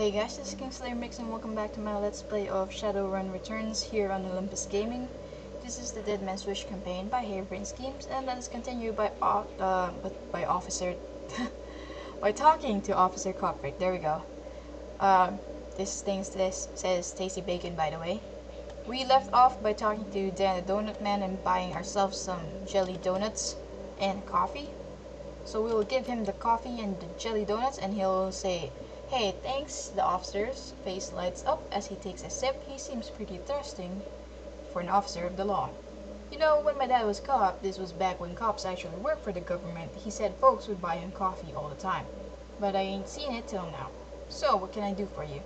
Hey guys, this is Kingslayer Mix and welcome back to my Let's Play of Shadowrun Returns here on Olympus Gaming. This is the Dead Man's Wish campaign by Harebrained Schemes, and let us continue by by talking to Officer Copric. There we go. This thing says Tasty Bacon, by the way. We left off by talking to Dan the Donut Man and buying ourselves some jelly donuts and coffee. So we will give him the coffee and the jelly donuts and he'll say, "Hey, thanks." The officer's face lights up as he takes a sip. He seems pretty thirsting for an officer of the law. You know, when my dad was cop, this was back when cops actually worked for the government, he said folks would buy him coffee all the time. But I ain't seen it till now. So, what can I do for you?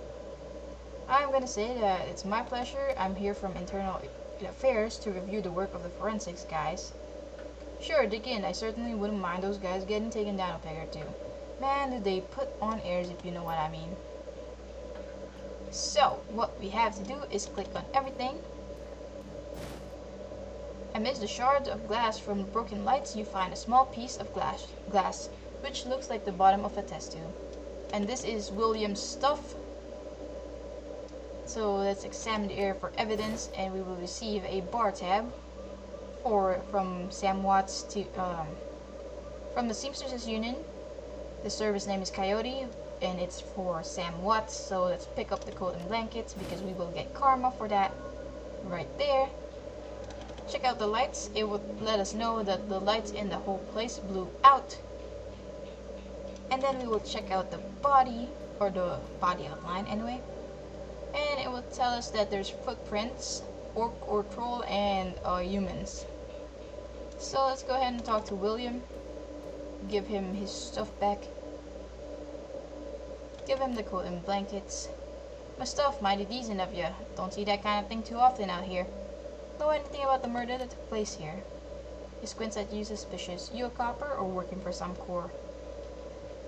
I'm gonna say that it's my pleasure. I'm here from Internal Affairs to review the work of the forensics guys. Sure, dig in. I certainly wouldn't mind those guys getting taken down a peg or two. Man, do they put on airs, if you know what I mean. So, what we have to do is click on everything. Amidst the shards of glass from broken lights, you find a small piece of glass, which looks like the bottom of a test tube. And this is William's stuff. So let's examine the area for evidence, and we will receive a bar tab from Sam Watts to from the Seamsters Union. The service name is Coyote, and it's for Sam Watts. So let's pick up the coat and blankets because we will get karma for that right there. Check out the lights. It would let us know that the lights in the whole place blew out. And then we will check out the body, or the body outline anyway. And it will tell us that there's footprints, orc or troll, and humans. So let's go ahead and talk to William. Give him his stuff back. Give him the coat and blankets. My stuff, mighty decent of you. Don't see that kind of thing too often out here. Know anything about the murder that took place here? He squints at you suspicious. You a copper or working for some corps?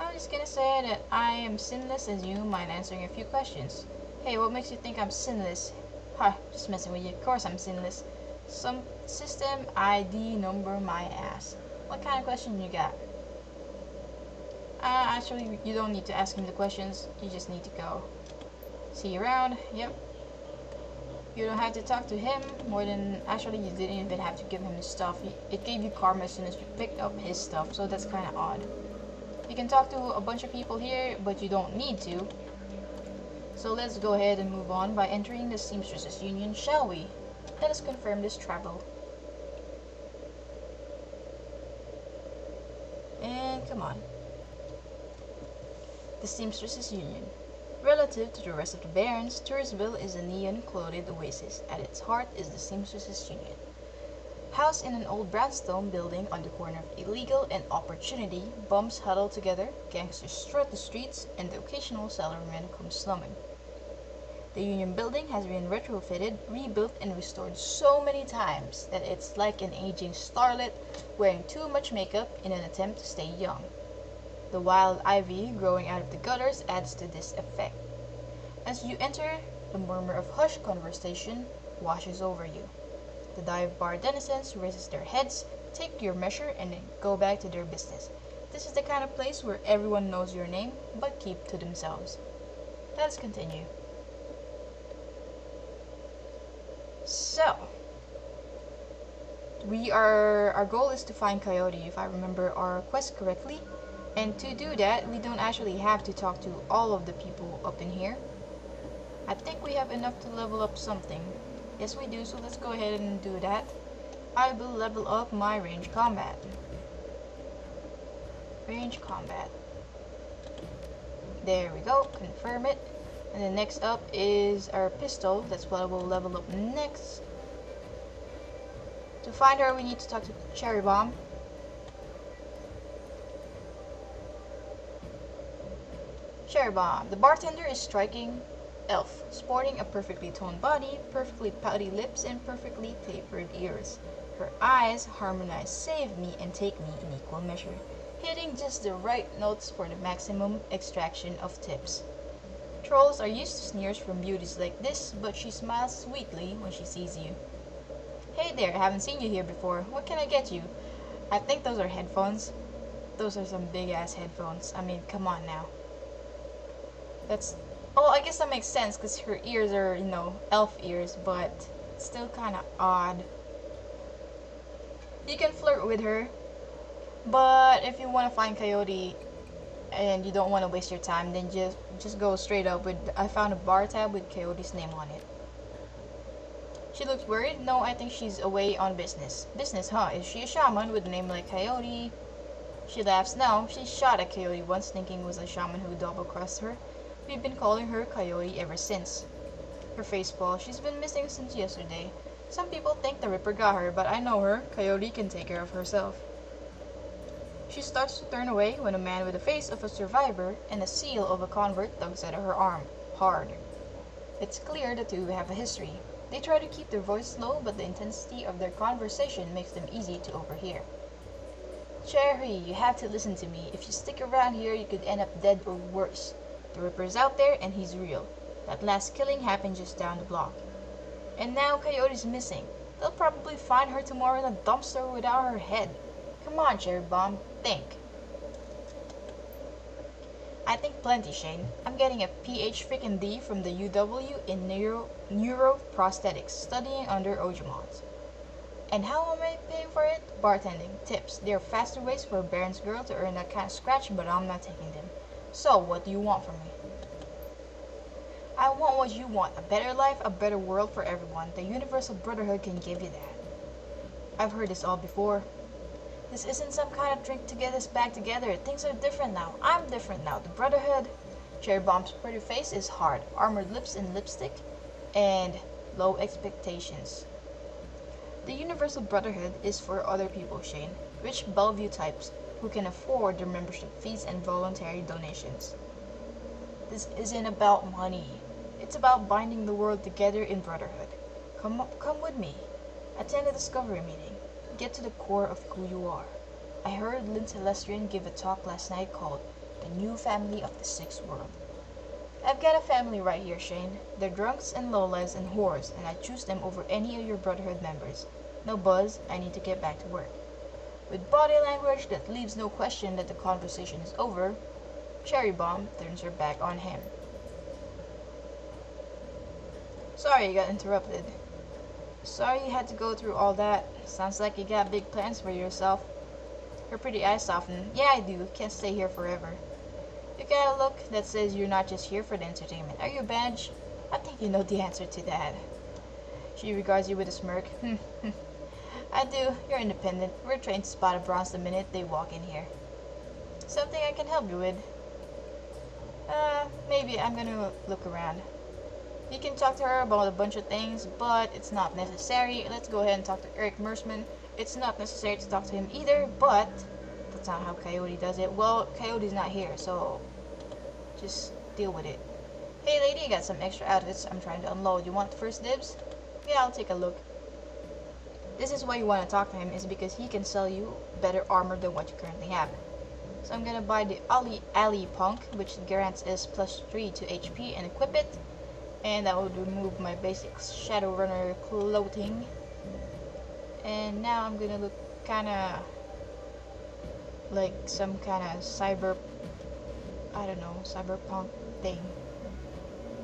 I'm just gonna say that I am sinless as you, mind answering a few questions. Hey, what makes you think I'm sinless? Ha, just messing with you. Of course I'm sinless. Some system ID number my ass. What kind of question you got? Actually, you don't need to ask him the questions. You just need to go. See you around. Yep. You don't have to talk to him more than... Actually, you didn't even have to give him his stuff. It gave you karma as soon as you picked up his stuff, so that's kind of odd. You can talk to a bunch of people here, but you don't need to. So let's go ahead and move on by entering the Seamsters Union, shall we? Let us confirm this travel. And come on. The Seamsters Union. Relative to the rest of the barons, Touristville is a neon-clothed oasis. At its heart is the Seamsters Union. Housed in an old brownstone building on the corner of Illegal and Opportunity, bums huddle together, gangsters strut the streets, and the occasional salaryman comes slumming. The Union building has been retrofitted, rebuilt, and restored so many times that it's like an aging starlet wearing too much makeup in an attempt to stay young. The wild ivy growing out of the gutters adds to this effect. As you enter, the murmur of hushed conversation washes over you. The dive bar denizens raises their heads, take your measure, and then go back to their business. This is the kind of place where everyone knows your name, but keep to themselves. Let's continue. So, our goal is to find Coyote, if I remember our quest correctly. And to do that, we don't actually have to talk to all of the people up in here. I think we have enough to level up something. Yes, we do, so let's go ahead and do that. I will level up my range combat. Range combat. There we go, confirm it. And then next up is our pistol. That's what I will level up next. To find her, we need to talk to Cherry Bomb. Cherry Bomb. The bartender is striking elf, sporting a perfectly toned body, perfectly pouty lips, and perfectly tapered ears. Her eyes harmonize save me and take me in equal measure, hitting just the right notes for the maximum extraction of tips. Trolls are used to sneers from beauties like this, but she smiles sweetly when she sees you. Hey there, I haven't seen you here before. What can I get you? I think those are headphones. Those are some big ass headphones. I mean, come on now. That's Oh, I guess that makes sense because her ears are, elf ears, but it's still kind of odd. You can flirt with her, but if you want to find Coyote and you don't want to waste your time, then just go straight up with I found a bar tab with Coyote's name on it. She looks worried. No, I think she's away on business. Business, huh? Is she a shaman with a name like Coyote? She laughs. No, she shot at Coyote once thinking it was a shaman who double-crossed her. We've been calling her Coyote ever since. Her face falls. She's been missing since yesterday. Some people think the Ripper got her, but I know her. Coyote can take care of herself. She starts to turn away when a man with the face of a survivor and the seal of a convert tugs at her arm, hard. It's clear the two have a history. They try to keep their voice low, but the intensity of their conversation makes them easy to overhear. Cherry, you have to listen to me. If you stick around here, you could end up dead or worse. The Ripper's out there, and he's real. That last killing happened just down the block. And now Coyote's missing. They'll probably find her tomorrow in a dumpster without her head. Come on, Cherry Bomb, think. I think plenty, Shane. I'm getting a Ph.D. from the UW in neuroprosthetics, studying under Ojimons. And how am I paying for it? Bartending, tips. There are faster ways for a Baron's girl to earn that kind of scratch, but I'm not taking them. So, what do you want from me? I want what you want. A better life, a better world for everyone. The Universal Brotherhood can give you that. I've heard this all before. This isn't some kind of drink to get us back together. Things are different now. I'm different now. The Brotherhood. Cherry Bomb's pretty face is hard. Armored lips and lipstick. And low expectations. The Universal Brotherhood is for other people, Shane. Rich Bellevue types who can afford their membership fees and voluntary donations. This isn't about money. It's about binding the world together in brotherhood. Come with me. Attend a discovery meeting. Get to the core of who you are. I heard Lynn Telestrian give a talk last night called The New Family of the Sixth World. I've got a family right here, Shane. They're drunks and lowlives and whores, and I choose them over any of your Brotherhood members. No buzz, I need to get back to work. With body language that leaves no question that the conversation is over, Cherry Bomb turns her back on him. Sorry you got interrupted. Sorry you had to go through all that. Sounds like you got big plans for yourself. Her pretty eyes soften. Yeah, I do. Can't stay here forever. You got a look that says you're not just here for the entertainment. Are you a badge? I think you know the answer to that. She regards you with a smirk. I do. You're independent. We're trained to spot a bronze the minute they walk in here. Something I can help you with? Maybe I'm gonna look around. You can talk to her about a bunch of things, but it's not necessary. Let's go ahead and talk to Eric Mersman. It's not necessary to talk to him either, but that's not how Coyote does it. Well, Coyote's not here, so just deal with it. Hey lady, I got some extra outfits I'm trying to unload. You want first dibs? Yeah, I'll take a look. This is why you want to talk to him, is because he can sell you better armor than what you currently have. So I'm gonna buy the Alley Punk, which grants us +3 to HP, and equip it. And that would remove my basic Shadowrunner clothing. And now I'm gonna look kinda like some kinda cyberpunk thing.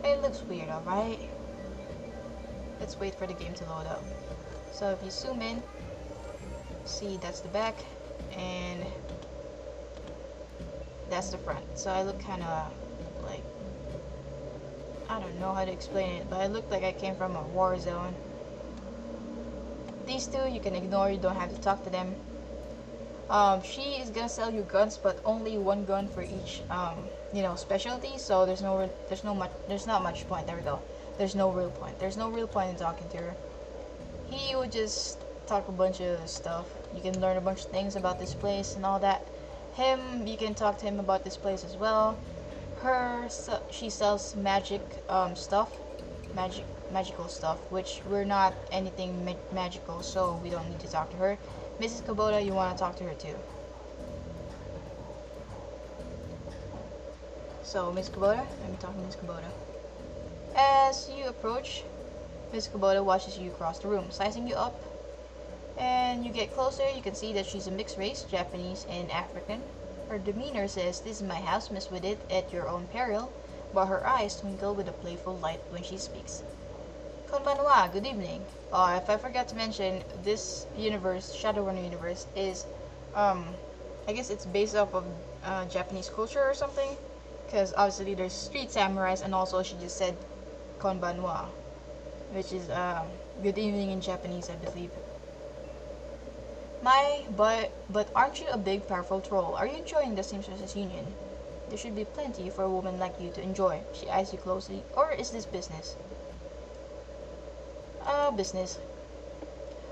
It looks weird, alright? Let's wait for the game to load up. So if you zoom in, see that's the back, and that's the front. So I look kinda like, I don't know how to explain it, but I look like I came from a war zone. These two you can ignore, you don't have to talk to them. She is gonna sell you guns, but only one gun for each, specialty. So there's not much point. There we go. There's no real point. There's no real point in talking to her. He would just talk a bunch of stuff. You can learn a bunch of things about this place and all that. You can talk to him about this place as well. She sells magical stuff, which we're not anything magical, so we don't need to talk to her. Mrs. Kubota, you want to talk to her too. So, Miss Kubota, let me talk to Miss Kubota. As you approach, Miss Kubota watches you across the room, sizing you up. And you get closer, you can see that she's a mixed race, Japanese and African. Her demeanor says, "This is my house, mess with it at your own peril." but her eyes twinkle with a playful light when she speaks. Konbanwa, good evening. If I forgot to mention, this universe, Shadowrun universe, is, I guess it's based off of Japanese culture or something. Because obviously there's street samurais, and also she just said konbanwa, which is good evening in Japanese, I believe. But aren't you a big powerful troll? Are you enjoying the seamstresses union? There should be plenty for a woman like you to enjoy. She eyes you closely. Or is this business? Business.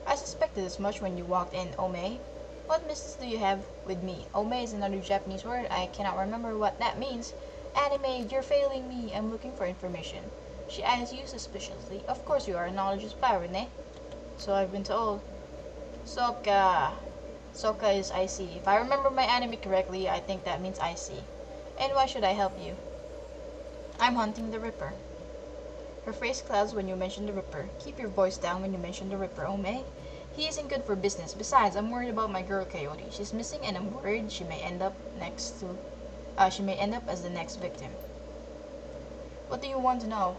I suspected as much when you walked in, Ome. What business do you have with me? Ome is another Japanese word. I cannot remember what that means. Anime, you're failing me. I'm looking for information. She eyes you suspiciously. Of course you are. Knowledge is power, ne? So I've been told. Soka. Soka is I see. If I remember my anime correctly, I think that means I see. And why should I help you? I'm hunting the Ripper. Her face clouds when you mention the Ripper. Keep your voice down when you mention the Ripper, Ome. He isn't good for business. Besides, I'm worried about my girl Coyote. She's missing and I'm worried she may end up as the next victim. What do you want to know?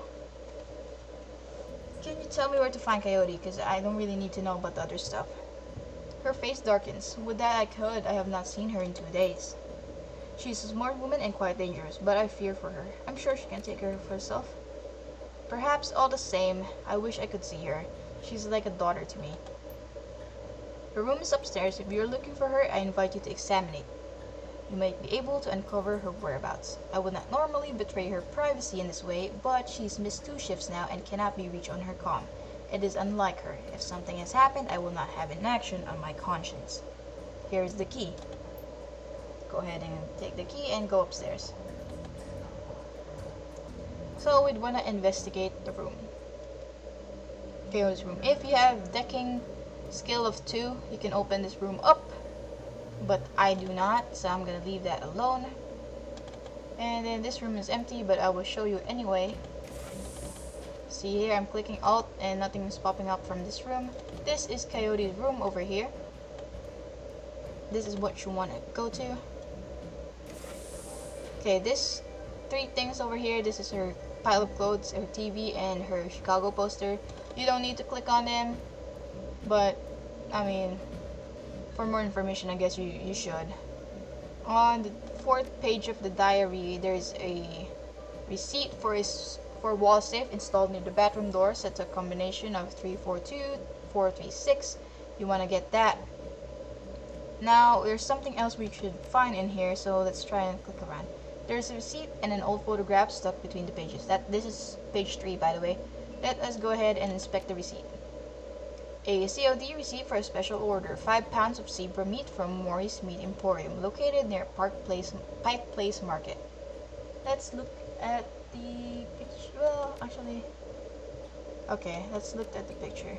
Can you tell me where to find Coyote? Because I don't really need to know about the other stuff. Her face darkens. Would that I could. I have not seen her in 2 days. She's a smart woman and quite dangerous, but I fear for her. I'm sure she can take care of herself. Perhaps all the same, I wish I could see her. She's like a daughter to me. Her room is upstairs. If you're looking for her, I invite you to examine it. You might be able to uncover her whereabouts. I would not normally betray her privacy in this way, but she's missed 2 shifts now and cannot be reached on her comm. It is unlike her. If something has happened, I will not have inaction on my conscience. Here is the key. Go ahead and take the key and go upstairs. So we'd want to investigate the room. Coyote's room. If you have decking skill of 2, you can open this room up. But I do not, so I'm gonna leave that alone. And then this room is empty, but I will show you anyway. See here, I'm clicking Alt and nothing is popping up from this room. This is Coyote's room over here. This is what you want to go to. Okay, this 3 things over here. This is her pile of clothes, her TV, and her Chicago poster. You don't need to click on them, but I mean, for more information, I guess you should. On the 4th page of the diary, there's a receipt for wall safe installed near the bathroom door, set to a combination of 342, 436. You want to get that. Now, there's something else we should find in here, so let's try and click around. There's a receipt and an old photograph stuck between the pages. This is page 3, by the way. Let us go ahead and inspect the receipt. A COD receipt for a special order. 5 pounds of zebra meat from Morris Meat Emporium, located near Pike Place Market. Let's look at the picture. Well, actually, okay, let's look at the picture.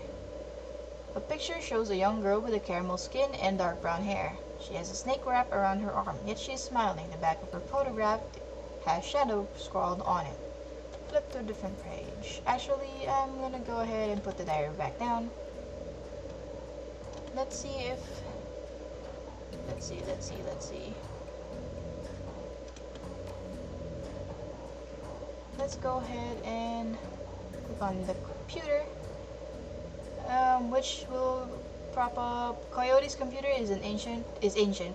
The picture shows a young girl with a caramel skin and dark brown hair. She has a snake wrap around her arm, yet she is smiling. The back of her photograph has shadow scrawled on it. Flip to a different page. Actually, I'm gonna go ahead and put the diary back down. Let's see. Let's go ahead and click on the computer, which will prop up. Coyote's computer is ancient,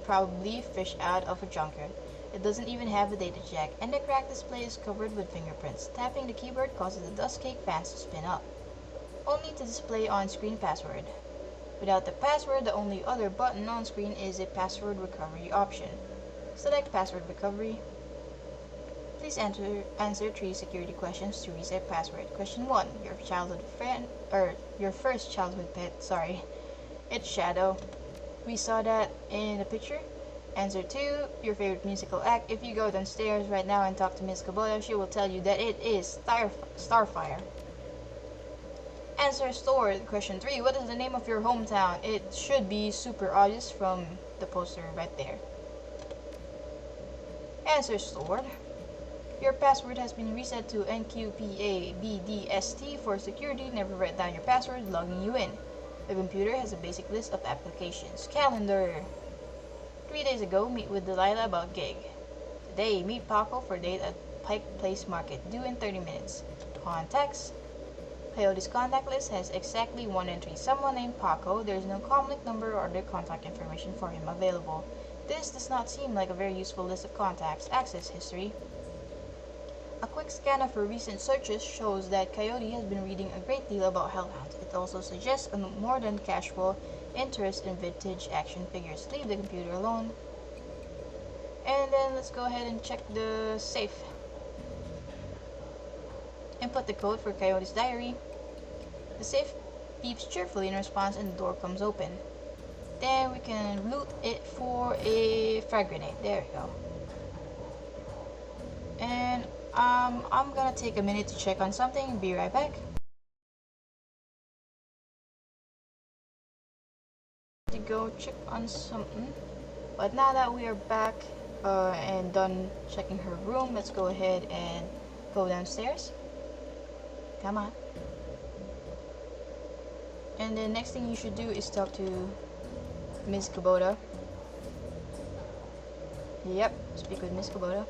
probably fish out of a junkyard. It doesn't even have a data jack, and the cracked display is covered with fingerprints. Tapping the keyboard causes the dust cake fans to spin up, only to display on-screen password. Without the password, the only other button on screen is a password recovery option. Select password recovery. Please answer 3 security questions to reset password. Question 1: your childhood friend, or your first childhood pet. Sorry, it's Shadow. We saw that in the picture. Answer 2: your favorite musical act. If you go downstairs right now and talk to Miss Kaboya, she will tell you that it is Starfire. Answer stored. Question 3: what is the name of your hometown? It should be super obvious from the poster right there. Answer stored. Your password has been reset to NQPABDST for security. Never write down your password, logging you in. The computer has a basic list of applications. Calendar. 3 days ago, meet with Delilah about gig. Today, meet Paco for date at Pike Place Market, due in 30 minutes. Contacts. Coyote's contact list has exactly one entry, someone named Paco. There is no comlink number or other contact information for him available. This does not seem like a very useful list of contacts. Access history. A quick scan of her recent searches shows that Coyote has been reading a great deal about hellhounds. It also suggests a more than casual interest in vintage action figures. Leave the computer alone. And then let's go ahead and check the safe. Input the code for Coyote's diary. The safe beeps cheerfully in response and the door comes open. Then we can loot it for a frag grenade. There we go. And I'm gonna take a minute to check on something and be right back. To go check on something. But now that we are back and done checking her room, let's go ahead and go downstairs. Come on. And the next thing you should do is talk to Ms. Kubota. Yep, speak with Ms. Kubota.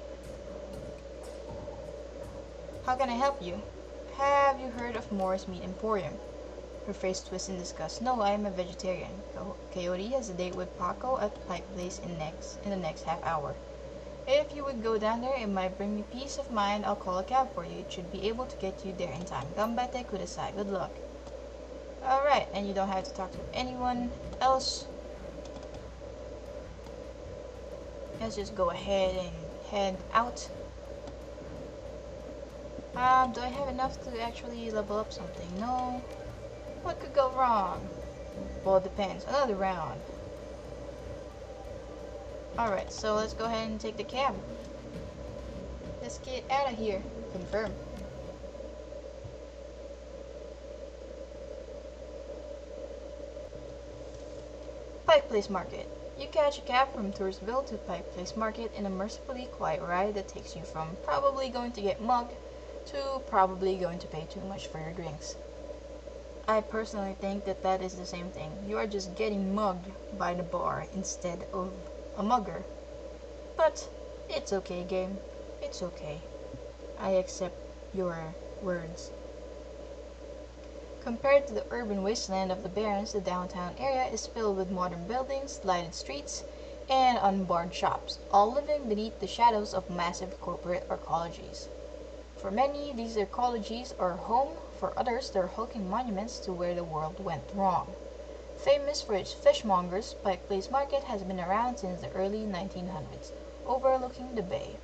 How can I help you? Have you heard of Moore's Meat Emporium? Her face twists in disgust. No, I am a vegetarian. Coyote has a date with Paco at Pike Place in the next half hour. If you would go down there, it might bring me peace of mind. I'll call a cab for you. It should be able to get you there in time. Gambate kudasai. Good luck. Alright, and you don't have to talk to anyone else. Let's just go ahead and head out. Do I have enough to actually level up something? No. What could go wrong? Well, it depends. Another round. Alright, so let's go ahead and take the cab. Let's get out of here. Confirm. Pike Place Market. You catch a cab from Toursville to Pike Place Market in a mercifully quiet ride that takes you from probably going to get mugged to probably going to pay too much for your drinks. I personally think that that is the same thing. You are just getting mugged by the bar instead of a mugger. But it's okay, game. It's okay. I accept your words. Compared to the urban wasteland of the Barrens, the downtown area is filled with modern buildings, lighted streets, and unbarred shops, all living beneath the shadows of massive corporate arcologies. For many, these arcologies are home. For others, they're hulking monuments to where the world went wrong. Famous for its fishmongers, Pike Place Market has been around since the early 1900s, overlooking the bay.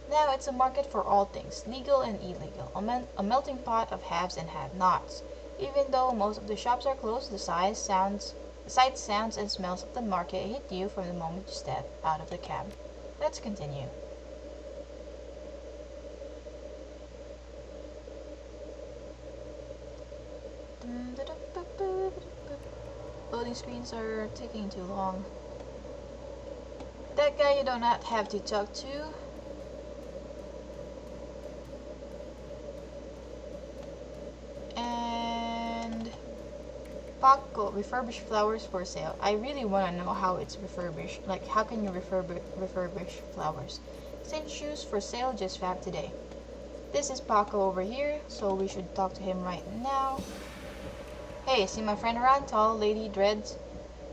Now it's a market for all things, legal and illegal, a melting pot of haves and have-nots. Even though most of the shops are closed, the sights, sounds, and smells of the market hit you from the moment you step out of the cab. Let's continue. Loading screens are taking too long. That guy you do not have to talk to. And Paco, refurbished flowers for sale. I really want to know how it's refurbished. Like, how can you refurbish flowers? Sent shoes for sale, just fab today. This is Paco over here, so we should talk to him right now. Hey, see my friend around? Tall lady, dreads.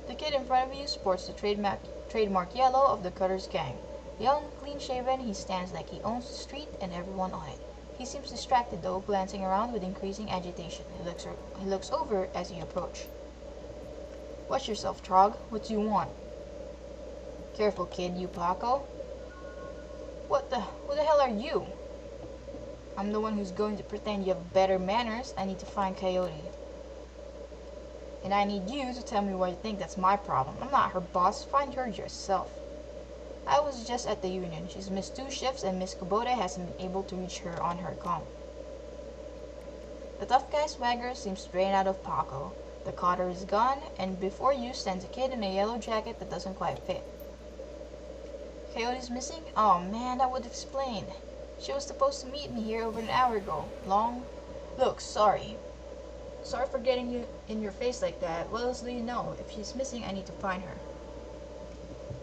The kid in front of you sports the trademark yellow of the Cutter's gang. Young, clean-shaven, he stands like he owns the street and everyone on it. He seems distracted though, glancing around with increasing agitation. He looks over as you approach. Watch yourself, Trog. What do you want? Careful, kid, you Paco. Who the hell are you? I'm the one who's going to pretend you have better manners. I need to find Coyote. And I need you to tell me why you think that's my problem. I'm not her boss. Find her yourself. I was just at the union. She's missed 2 shifts and Miss Kubota hasn't been able to reach her on her comm. The tough guy swagger seems drained out of Paco. The cotter is gone, and before you stands a kid in a yellow jacket that doesn't quite fit. Coyote's missing? Oh man, that would explain. She was supposed to meet me here over an hour ago. Look, sorry. Sorry for getting you in your face like that. What else do you know? If she's missing, I need to find her.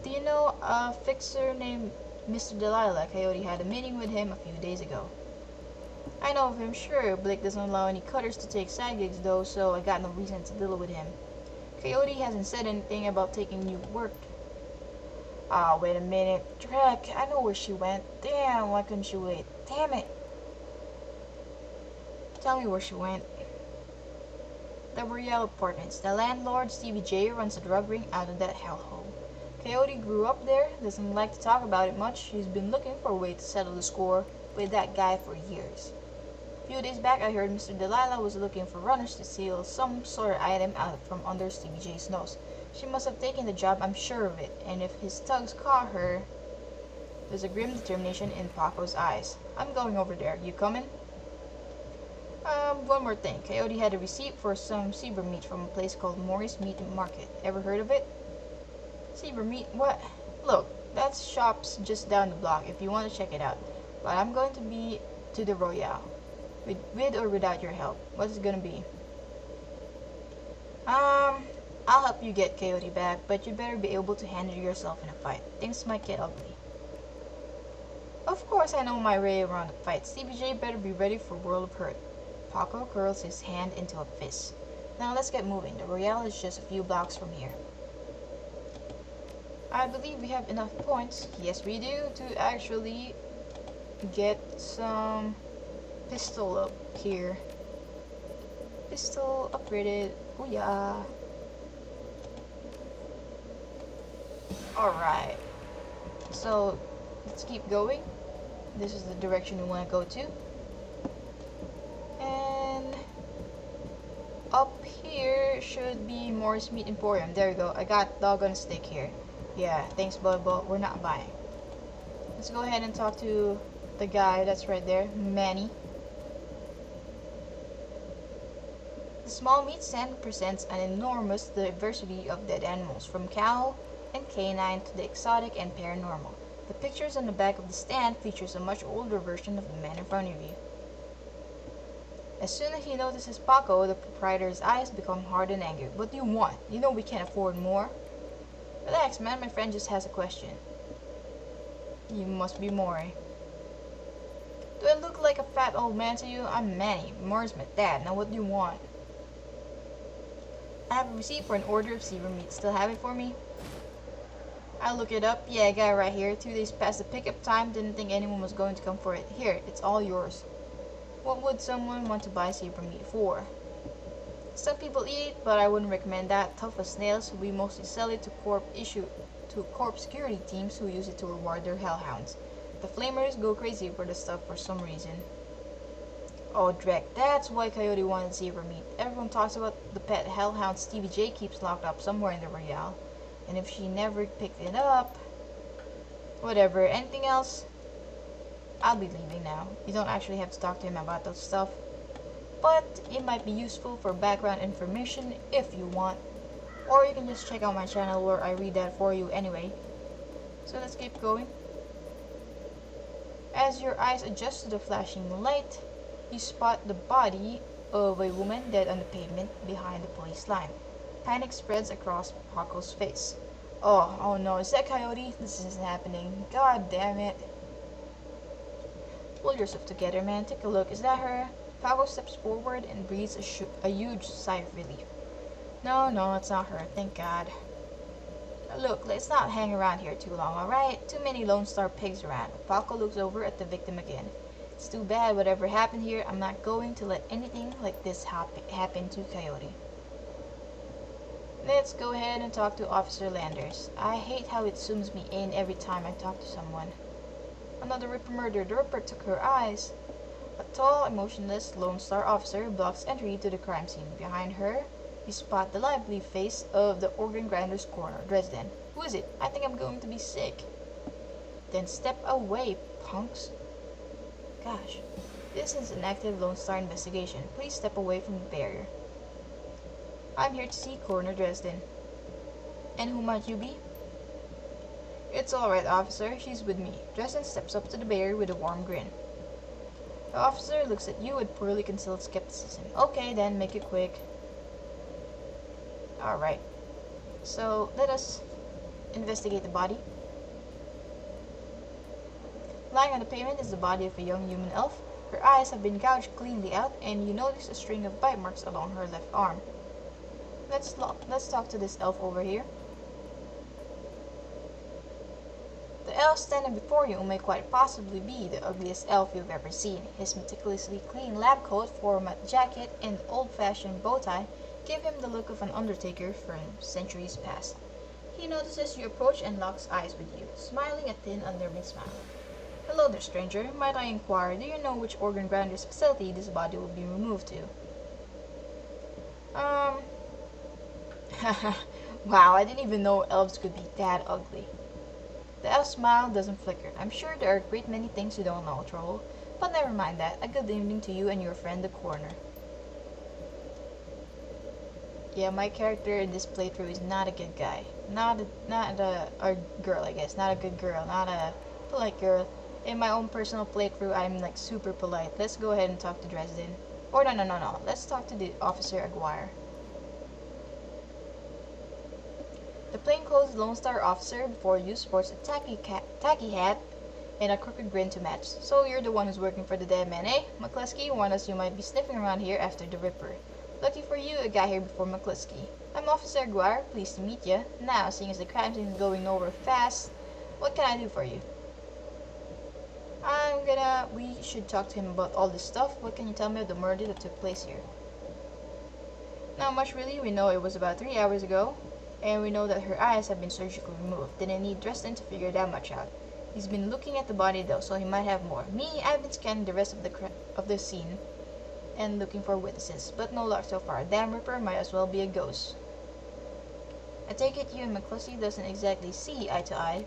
Do you know a fixer named Mr. Delilah. Coyote had a meeting with him a few days ago. I know of him, sure. Blake doesn't allow any cutters to take side gigs though, so I got no reason to deal with him. Coyote hasn't said anything about taking new work. Ah, wait a minute. Drek, I know where she went. Damn, why couldn't she wait? Damn it. Tell me where she went. The Royale Apartments. The landlord, Stevie J, runs a drug ring out of that hellhole. Coyote grew up there, doesn't like to talk about it much. He's been looking for a way to settle the score with that guy for years. A few days back, I heard Mr. Delilah was looking for runners to steal some sort of item out from under Stevie J's nose. She must have taken the job, I'm sure of it, and if his thugs caught her... There's a grim determination in Paco's eyes. I'm going over there. You coming? One more thing. Coyote had a receipt for some zebra meat from a place called Morris Meat Market. Ever heard of it? Zebra meat? What? Look, that shop's just down the block if you want to check it out. But I'm going to be to the Royale. With or without your help. What's it gonna be? I'll help you get Coyote back, but you better be able to handle yourself in a fight. Things might get ugly. Of course I know my way around a fight. Stevie J better be ready for World of Hurt. Paco curls his hand into a fist. Now let's get moving. The Royale is just a few blocks from here. I believe we have enough points. Yes, we do, to actually get some pistol up here. Pistol upgraded. Oh yeah. Alright. So let's keep going. This is the direction we want to go to. And up here should be Morris Meat Emporium. There we go. I got doggone steak here. Yeah, thanks, bud, but we're not buying. Let's go ahead and talk to the guy that's right there, Manny. The small meat stand presents an enormous diversity of dead animals, from cow and canine to the exotic and paranormal. The pictures on the back of the stand features a much older version of the man in front of you. As soon as he notices Paco, the proprietor's eyes become hard and angry. What do you want? You know we can't afford more. Relax, man. My friend just has a question. You must be Maury. Do I look like a fat old man to you? I'm Manny. Maury's my dad. Now what do you want? I have a receipt for an order of zebra meat. Still have it for me? I'll look it up. Yeah, I got it right here. 2 days past the pickup time. Didn't think anyone was going to come for it. Here, it's all yours. What would someone want to buy zebra meat for? Some people eat it, but I wouldn't recommend that. Tough as nails, we mostly sell it to corp security teams who use it to reward their hellhounds. The flamers go crazy for the stuff for some reason. Oh, Drek, that's why Coyote wanted zebra meat. Everyone talks about the pet hellhound Stevie J keeps locked up somewhere in the Royale. And if she never picked it up... Whatever, anything else? I'll be leaving now. You don't actually have to talk to him about that stuff. But it might be useful for background information if you want. Or you can just check out my channel where I read that for you anyway. So let's keep going. As your eyes adjust to the flashing light, you spot the body of a woman dead on the pavement behind the police line. Panic spreads across Paco's face. Oh no, is that Coyote? This isn't happening. God damn it. Pull yourself together, man. Take a look. Is that her? Paco steps forward and breathes a huge sigh of relief. No, it's not her. Thank God. Look, let's not hang around here too long, alright? Too many Lone Star pigs around. Paco looks over at the victim again. It's too bad whatever happened here. I'm not going to let anything like this happen to Coyote. Let's go ahead and talk to Officer Landers. I hate how it zooms me in every time I talk to someone. Another Ripper murder. The Ripper took her eyes. A tall, emotionless Lone Star officer blocks entry to the crime scene. Behind her, you spot the lively face of the organ grinder's coroner, Dresden. Who is it? I think I'm going to be sick. Then step away, punks. Gosh, this is an active Lone Star investigation. Please step away from the barrier. I'm here to see Coroner Dresden. And who might you be? It's alright, officer. She's with me. Dresden steps up to the barrier with a warm grin. The officer looks at you with poorly concealed skepticism. Okay, then, make it quick. Alright. So, let us investigate the body. Lying on the pavement is the body of a young human elf. Her eyes have been gouged cleanly out, and you notice a string of bite marks along her left arm. Let's talk to this elf over here. The elf standing before you may quite possibly be the ugliest elf you've ever seen. His meticulously clean lab coat, format jacket, and old-fashioned bow tie give him the look of an undertaker from centuries past. He notices you approach and locks eyes with you, smiling a thin, underwing smile. Hello there, stranger. Might I inquire, do you know which organ grinder's facility this body will be removed to? Wow, I didn't even know elves could be that ugly. The elf's smile doesn't flicker. I'm sure there are a great many things you don't know, troll. But never mind that. A good evening to you and your friend the coroner. Yeah, my character in this playthrough is not a good guy. Or girl, I guess. Not a good girl. Not a polite girl. In my own personal playthrough, I'm like super polite. Let's go ahead and talk to Dresden. Or no. Let's talk to the Officer Aguirre. The plainclothes Lone Star officer before you sports a tacky hat and a crooked grin to match. So you're the one who's working for the dead man, eh? McCluskey warned us you might be sniffing around here after the Ripper. Lucky for you, I got here before McCluskey. I'm Officer Aguirre, pleased to meet you. Now, seeing as the crime scene is going nowhere fast, what can I do for you? We should talk to him about all this stuff. What can you tell me of the murder that took place here? Not much really. We know it was about 3 hours ago. And we know that her eyes have been surgically removed. Didn't need Dresden to figure that much out. He's been looking at the body though, so he might have more. Me, I've been scanning the rest of the scene and looking for witnesses, but no luck so far. Damn Ripper might as well be a ghost. I take it you and McCluskey doesn't exactly see eye to eye.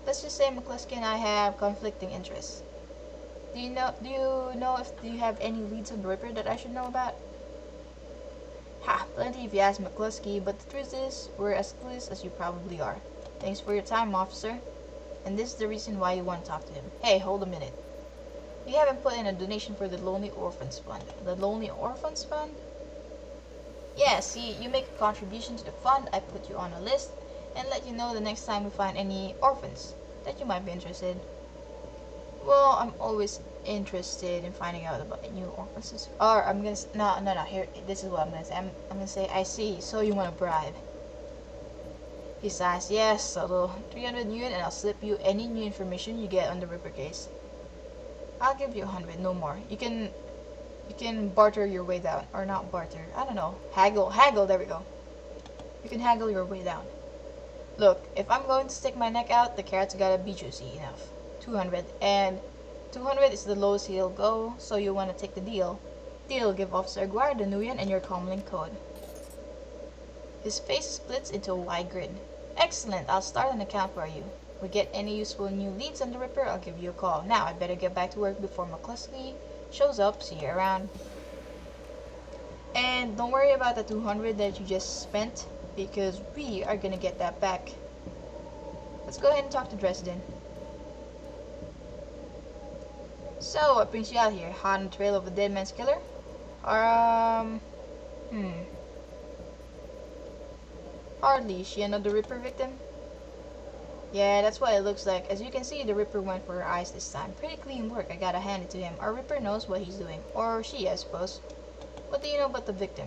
Let's just say McCluskey and I have conflicting interests. Do you have any leads on the Ripper that I should know about? Ha, plenty if you ask McCluskey, but the truth is, we're as clueless as you probably are. Thanks for your time, officer. And this is the reason why you want to talk to him. Hey, hold a minute. You haven't put in a donation for the Lonely Orphans Fund. The Lonely Orphans Fund? Yeah, see, you make a contribution to the fund, I put you on a list, and let you know the next time we find any orphans that you might be interested. Well, I'm always interested in finding out about new orphans. Or I'm gonna no. Here, this is what I'm gonna say. I'm gonna say, I see. So you want a bribe? He sighs. Yes, subtle. 300 yuan, and I'll slip you any new information you get on the Ripper case. I'll give you 100, no more. You can barter your way down, or not barter. I don't know. Haggle. There we go. You can haggle your way down. Look, if I'm going to stick my neck out, the carrot's gotta be juicy enough. 200, and 200 is the lowest he'll go, so you want to take the deal. Deal, give Officer Aguirre the Nuyen and your comlink code. His face splits into a wide grin. Excellent, I'll start an account for you. We get any useful new leads on the Ripper, I'll give you a call. Now, I better get back to work before McCluskey shows up. See you around. And don't worry about the 200 that you just spent, because we are gonna get that back. Let's go ahead and talk to Dresden. So, what brings you out here? Hot on the trail of a dead man's killer? Hardly. Is she another Ripper victim? Yeah, that's what it looks like. As you can see, the Ripper went for her eyes this time. Pretty clean work, I gotta hand it to him. Our Ripper knows what he's doing. Or she, I suppose. What do you know about the victim?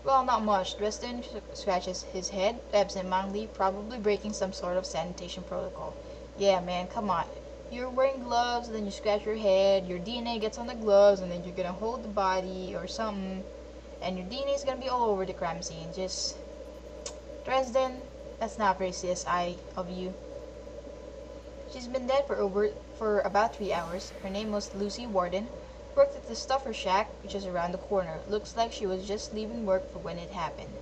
Well, not much. Dresden scratches his head absent-mindedly, probably breaking some sort of sanitation protocol. Yeah, man, come on. You're wearing gloves, and then you scratch your head, your DNA gets on the gloves, and then you're gonna hold the body or something, and your DNA is gonna be all over the crime scene. Just, Dresden, that's not very CSI of you. She's been dead for about 3 hours. Her name was Lucy Warden. Worked at the Stuffer Shack, which is around the corner. Looks like she was just leaving work for when it happened.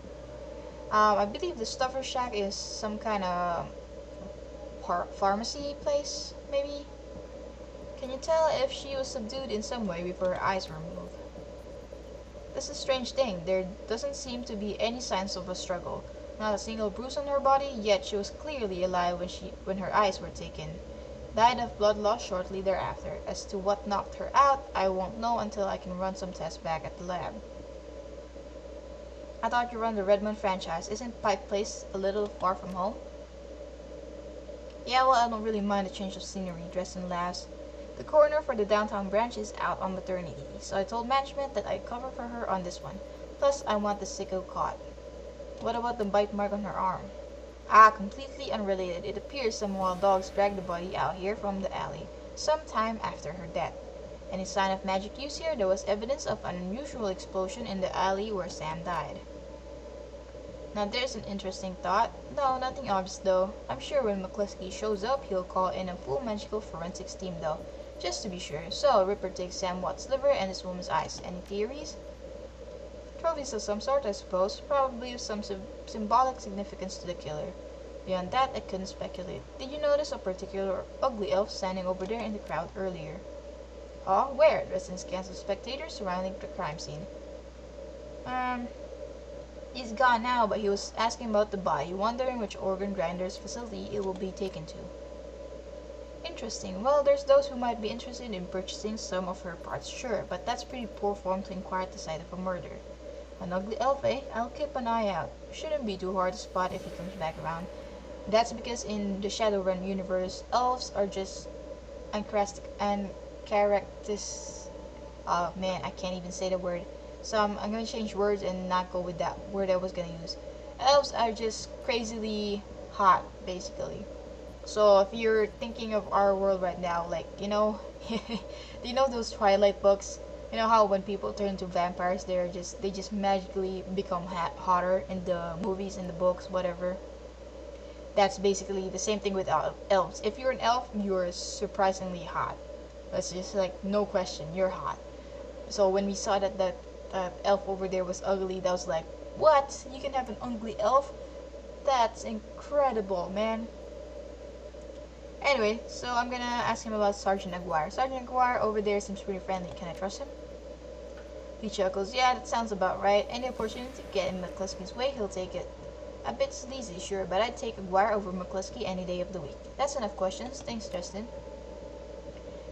I believe the Stuffer Shack is some kind of pharmacy place, maybe? Can you tell if she was subdued in some way before her eyes were removed? That's a strange thing. There doesn't seem to be any signs of a struggle. Not a single bruise on her body, yet she was clearly alive when her eyes were taken. Died of blood loss shortly thereafter. As to what knocked her out, I won't know until I can run some tests back at the lab. I thought you run the Redmond franchise. Isn't Pike Place a little far from home? Yeah, well, I don't really mind a change of scenery. Dresden laughs. The coroner for the downtown branch is out on maternity, so I told management that I'd cover for her on this one. Plus, I want the sicko caught. What about the bite mark on her arm? Ah, completely unrelated. It appears some wild dogs dragged the body out here from the alley sometime after her death. Any sign of magic use here? There was evidence of an unusual explosion in the alley where Sam died. Now there's an interesting thought. No, nothing obvious though. I'm sure when McCluskey shows up, he'll call in a full magical forensics team though, just to be sure. So, Ripper takes Sam Watt's liver and this woman's eyes. Any theories? Trophies of some sort, I suppose. Probably of some symbolic significance to the killer. Beyond that, I couldn't speculate. Did you notice a particular ugly elf standing over there in the crowd earlier? Oh, where? Dresden scans of spectators surrounding the crime scene. He's gone now, but he was asking about the body, wondering which organ grinder's facility it will be taken to. Interesting. Well, there's those who might be interested in purchasing some of her parts, sure, but that's pretty poor form to inquire at the site of a murder. An ugly elf, eh? I'll keep an eye out. Shouldn't be too hard to spot if he comes back around. That's because in the Shadowrun universe, elves are just characters. Oh man, I can't even say the word. So I'm gonna change words and not go with that word I was gonna use. Elves are just crazily hot, basically. So if you're thinking of our world right now, like, you know, do you know those Twilight books? You know how when people turn into vampires, they just magically become hotter in the movies, in the books, whatever. That's basically the same thing with elves. If you're an elf, you're surprisingly hot. That's just like no question, you're hot. So when we saw that elf over there was ugly, that was like, what? You can have an ugly elf? That's incredible, man. Anyway, so I'm gonna ask him about Sergeant Aguirre. Sergeant Aguirre over there seems pretty friendly. Can I trust him? He chuckles. Yeah, that sounds about right. Any opportunity to get in McCluskey's way, he'll take it. A bit sleazy, sure, but I'd take Aguirre over McCluskey any day of the week. That's enough questions. Thanks, Justin.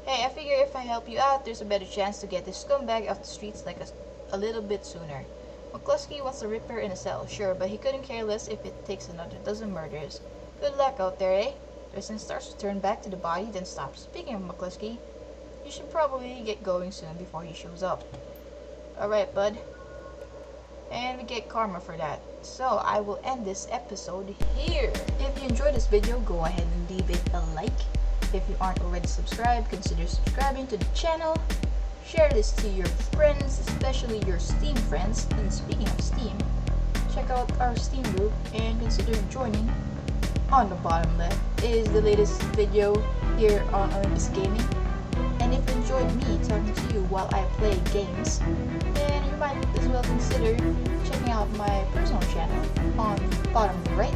Hey, I figure if I help you out, there's a better chance to get this scumbag off the streets like a little bit sooner. McCluskey wants the Ripper in a cell, sure, but he couldn't care less if it takes another dozen murders. Good luck out there, eh? Dresden starts to turn back to the body, then stops. Speaking of McCluskey, you should probably get going soon before he shows up. Alright, bud. And we get karma for that. So, I will end this episode here. If you enjoyed this video, go ahead and leave it a like. If you aren't already subscribed, consider subscribing to the channel. Share this to your friends, especially your Steam friends. And speaking of Steam, check out our Steam group and consider joining. On the bottom left is the latest video here on Olympus Gaming. And if you enjoyed me talking to you while I play games, then you might as well consider checking out my personal channel on the bottom right.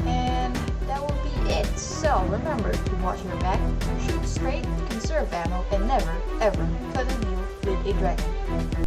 And that will be it. So remember to watch your back, shoot straight, conserve ammo, and never ever cut a deal with a dragon.